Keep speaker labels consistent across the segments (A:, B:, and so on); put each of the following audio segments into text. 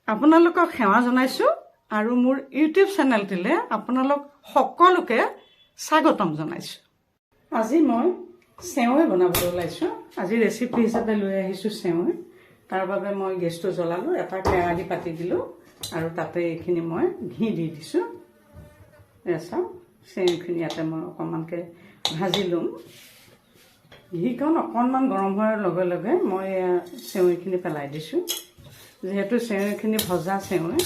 A: আপোনালোকক সেৱা জনাইছোঁ আৰু মোৰ ইউটিউব চেনেলটিলে আপোনালোক সকলোকে স্বাগতম জনাইছোঁ। আজি মই চেৱৈ বনাবলৈ ওলাইছোঁ। আজি ৰেচিপি হিচাপে লৈ আহিছোঁ চেৱৈ। তাৰ বাবে মই গেছটো জ্বলালোঁ, এটা কেৰাহী পাতি দিলোঁ আৰু তাতে এইখিনি মই ঘি দি দিছোঁ। চাওক, চেৱৈখিনি ইয়াতে মই অকণমানকৈ ভাজি ল'ম। ঘিকণ অকণমান গৰম হোৱাৰ লগে লগে মই চেৱৈখিনি পেলাই দিছোঁ। যিহেতু চেৱৈখিনি ভজা চেৱৈ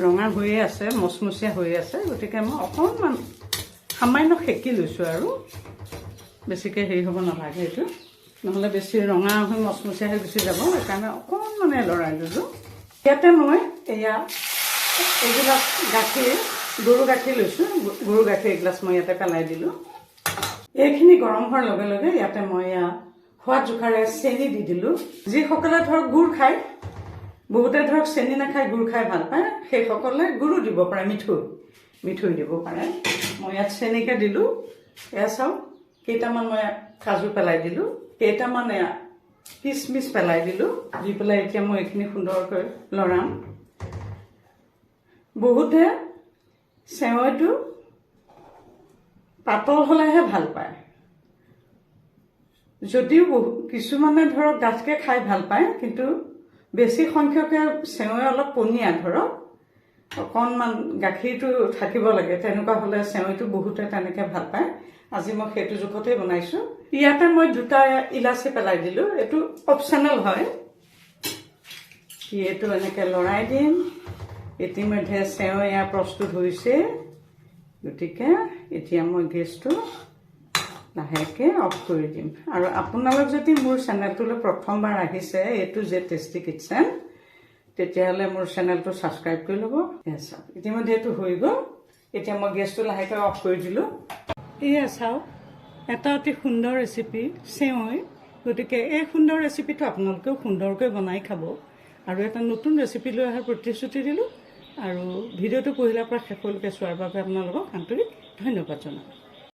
A: ৰঙা হৈয়ে আছে, মচমচীয়া হৈ আছে, গতিকে মই অকণমান সামান্য সেকি লৈছোঁ আৰু বেছিকৈ হেৰি হ'ব নালাগে এইটো, নহ'লে বেছি ৰঙা হৈ মচমচীয়া হৈ গুচি যাব। সেইকাৰণে অকণমানে লৰাই দিলোঁ। ইয়াতে মই এইগিলাচ গাখীৰ, গৰু গাখীৰ লৈছোঁ। গৰু গাখীৰ এগিলাচ মই ইয়াতে পেলাই দিলোঁ। এইখিনি গৰম হোৱাৰ লগে লগে ইয়াতে মই সোৱাদ জোখাৰে চেনি দি দিলোঁ। যিসকলে ধৰক গুড় খায়, বহুতে ধৰক চেনি নাখায়, গুড় খাই ভাল পায়, সেইসকলে গুড়ো দিব পাৰে, মিঠৈ দিব পাৰে। মই ইয়াত চেনিকে দিলোঁ। এয়া চাওক, কেইটামান মই কাজু পেলাই দিলোঁ, কেইটামান কিচমিচ পেলাই দিলোঁ। দি পেলাই এতিয়া মই এইখিনি সুন্দৰকৈ লৰাম। বহুতে চেৱৈটো পাতল হ'লেহে ভাল পায়, যদিও কিছুমানে ধৰক ডাঠকৈ খাই ভাল পায়, কিন্তু বেছি সংখ্যকে চেৱৈ অলপ পনীয়া, ধৰক অকণমান গাখীৰটো থাকিব লাগে, তেনেকুৱা হ'লে চেৱৈটো বহুতে তেনেকৈ ভাল পায়। আজি মই সেইটো জোখতে বনাইছোঁ। ইয়াতে মই 2টা ইলাচি পেলাই দিলোঁ। এইটো অপশ্যনেল হয়। এইটো এনেকৈ লৰাই দিম। ইতিমধ্যে চেৱৈ প্ৰস্তুত হৈছে, গতিকে এতিয়া মই গেছটো লাহেকৈ অফ কৰি দিম। আৰু আপোনালোক যদি মোৰ চেনেলটোলৈ প্ৰথমবাৰ আহিছে, এইটো যে টেষ্টি কিটচেন, তেতিয়াহ'লে মোৰ চেনেলটো ছাবস্ক্ৰাইব কৰি ল'ব। চাওক, ইতিমধ্যে এইটো হৈ গ'ল। এতিয়া মই গেছটো লাহেকৈ অফ কৰি দিলোঁ। এয়া চাওক, এটা অতি সুন্দৰ ৰেচিপি চেৱৈ। গতিকে এই সুন্দৰ ৰেচিপিটো আপোনালোকেও সুন্দৰকৈ বনাই খাব। আৰু এটা নতুন ৰেচিপি লৈ অহাৰ প্ৰতিশ্ৰুতি দিলোঁ। আৰু ভিডিঅ'টো পহিলাৰ পৰা শেষলৈকে চোৱাৰ বাবে আপোনালোকক আন্তৰিক ধন্যবাদ জনালোঁ।